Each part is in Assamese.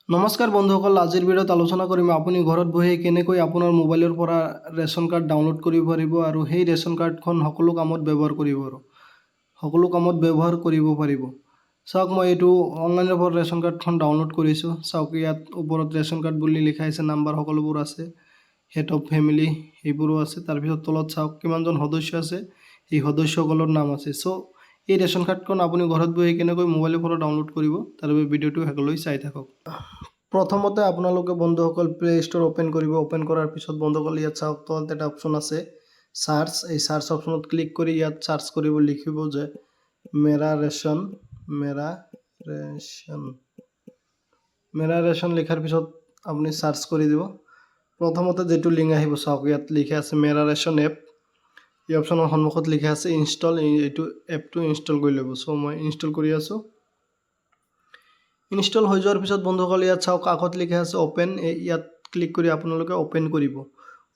নমস্কাৰ বন্ধুসকল, আজিৰ ভিডিঅ'ত আলোচনা কৰিম আপুনি ঘৰত বহি কেনেকৈ আপোনাৰ মোবাইলৰ পৰা ৰেচন কাৰ্ড ডাউনলোড কৰিব পাৰিব আৰু সেই ৰেচন কাৰ্ডখন সকলো কামত ব্যৱহাৰ কৰিব পাৰিব। চাওক, মই এইটো অনলাইনৰ পৰা ৰেচন কাৰ্ডখন ডাউনলোড কৰিছোঁ। চাওক, ইয়াত ওপৰত ৰেচন কাৰ্ড বুলি লিখা আছে, নাম্বাৰ সকলোবোৰ আছে, হেড অফ ফেমিলি এইবোৰো আছে। তাৰপিছত তলত চাওক কিমানজন সদস্য আছে, এই সদস্যসকলৰ নাম আছে। এই ৰেচন কাৰ্ডখন আপুনি ঘৰত বহি কেনেকৈ মোবাইলৰ পৰা ডাউনলোড কৰিব তাৰ বাবে ভিডিঅ'টো শেষলৈ চাই থাকক। প্ৰথমতে আপোনালোকে বন্ধুসকল প্লে ষ্ট'ৰ অ'পেন কৰিব। অ'পেন কৰাৰ পিছত বন্ধুসকল ইয়াত চাওক তলত এটা অপশ্যন আছে চাৰ্চ। এই চাৰ্চ অপশ্যনত ক্লিক কৰি ইয়াত চাৰ্চ কৰিব, লিখিব যে মেৰা ৰেচন লিখাৰ পিছত আপুনি চাৰ্চ কৰি দিব। প্ৰথমতে যেটো লিংক আহিব চাওক, ইয়াত লিখা আছে মেৰা ৰেচন এপ। এই অপশ্যনৰ সন্মুখত লিখা আছে ইনষ্টল। এইটো এপটো ইনষ্টল কৰি ল'ব। মই ইনষ্টল কৰি আছোঁ। ইনষ্টল হৈ যোৱাৰ পিছত বন্ধুসকল ইয়াত চাওক কাষত লিখা আছে অ'পেন। ইয়াত ক্লিক কৰি আপোনালোকে অ'পেন কৰিব।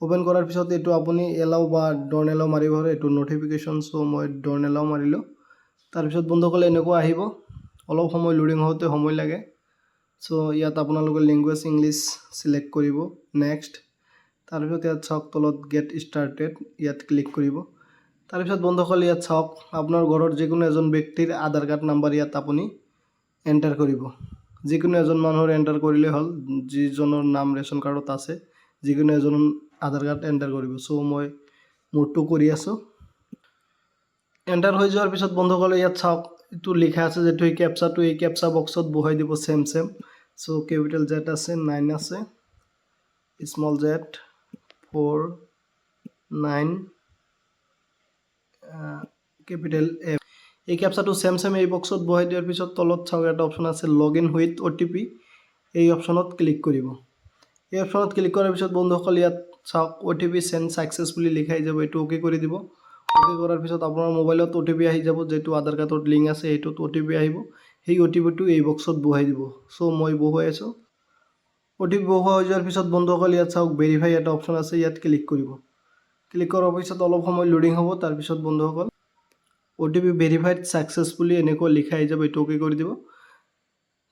অ'পেন কৰাৰ পিছত এইটো আপুনি এলাও বা ডন এলাও মাৰিব পাৰে, এইটো নটিফিকেশ্যন। মই ডন এলাও মাৰিলোঁ। তাৰপিছত বন্ধুসকল এনেকুৱা আহিব, অলপ সময় লোডিং হওঁতে সময় লাগে। ইয়াত আপোনালোকে লেংগুৱেজ ইংলিছ চিলেক্ট কৰিব, নেক্সট। তাৰপিছত ইয়াত চাওক তলত গেট ষ্টাৰ্টেড, ইয়াত ক্লিক কৰিব। তাৰপিছত বন্ধুসকল ইয়াত চাওক আপোনাৰ ঘৰৰ যিকোনো এজন ব্যক্তিৰ আধাৰ কাৰ্ড নাম্বাৰ ইয়াত আপুনি এণ্টাৰ কৰিব। যিকোনো এজন মানুহৰ এণ্টাৰ কৰিলে হ'ল, যিজনৰ নাম ৰেচন কাৰ্ডত আছে, যিকোনো এজন আধাৰ কাৰ্ড এণ্টাৰ কৰিব। মই মোৰটো কৰি আছোঁ। এণ্টাৰ হৈ যোৱাৰ পিছত বন্ধুসকল ইয়াত চাওক এইটো লিখা আছে যে এই কেপচাটো এই কেপচা বক্সত বহাই দিব চেম। কেপিটেল জেড আছে, 9 আছে, স্মল জেড 4 9, কেপিটেল এফ। এই কেপচাটো চেম এই বক্সত বহাই দিয়াৰ পিছত তলত চাওক এটা অপশ্যন আছে লগ ইন উইথ OTP। এই অপশ্যনত ক্লিক কৰিব। এই অপশ্যনত ক্লিক কৰাৰ পিছত বন্ধুসকল ইয়াত চাওক OTP চেণ্ড ছাকচেছ বুলি লিখাই যাব, এইটো অ'কে কৰি দিব। অ'কে কৰাৰ পিছত আপোনাৰ মোবাইলত OTP আহি যাব, যিটো আধাৰ কাৰ্ডত লিংক আছে সেইটোত OTP আহিব। সেই OTPটো এই বক্সত বহাই দিব। মই বহুৱাই আছোঁ। OTP বহুৱা হৈ যোৱাৰ পিছত বন্ধুসকল ইয়াত চাওক ভেৰিফাই এটা অপশ্যন আছে, ইয়াত ক্লিক কৰিব। ক্লিক কৰাৰ পিছত অলপ সময় লোডিং হ'ব। তাৰপিছত বন্ধুসকল OTP ভেৰিফাইড ছাকচেছফুলি এনেকৈ লিখাই যাব, এইটো অ'কে কৰি দিব।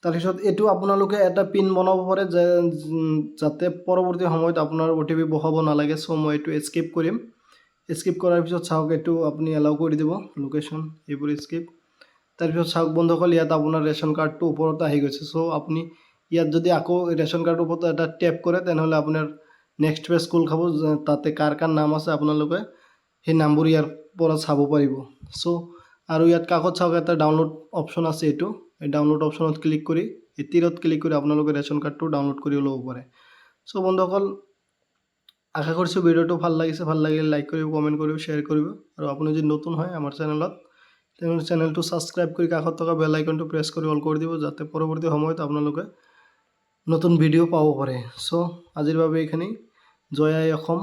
তাৰপিছত এইটো আপোনালোকে এটা পিন বনাব পাৰে যাতে পৰৱৰ্তী সময়ত আপোনাৰ OTP বহাব নালাগে। মই এইটো স্কিপ কৰিম। স্কিপ কৰাৰ পিছত চাওক এইটো আপুনি এলাউ কৰি দিব, লোকেশ্যন এইবোৰ স্কিপ। তাৰপিছত চাওক বন্ধুসকল ইয়াত আপোনাৰ ৰেচন কাৰ্ডটো ওপৰত আহি গৈছে। আপুনি ইয়াত যদি আকৌ ৰেচন কাৰ্ডৰ ওপৰত এটা টেপ কৰে তেনেহ'লে আপোনাৰ নেক্সট পেজ খোল খাব, তাতে কাৰ নাম আছে আপোনালোকে সেই নামবোৰ ইয়াৰ পৰা চাব পাৰিব। আৰু ইয়াত কাষত চাওক এটা ডাউনলোড অপশ্যন আছে, এইটো এই ডাউনলোড অপশ্যনত ক্লিক কৰি এই তীৰত ক্লিক কৰি আপোনালোকে ৰেচন কাৰ্ডটো ডাউনলোড কৰি ল'ব পাৰে। বন্ধুসকল আশা কৰিছোঁ ভিডিঅ'টো ভাল লাগিছে। ভাল লাগিলে লাইক কৰিব, কমেণ্ট কৰিব, শ্বেয়াৰ কৰিব। আৰু আপুনি যদি নতুন হয় আমাৰ চেনেলত, তেনেহ'লে চেনেলটো ছাবস্ক্ৰাইব কৰি কাষত থকা বেল আইকনটো প্ৰেছ কৰি অল কৰি দিব, যাতে পৰৱৰ্তী সময়ত আপোনালোকে নতুন ভিডিঅ' পাব পাৰে। আজিৰ বাবে এইখিনি। জয় আই অসম।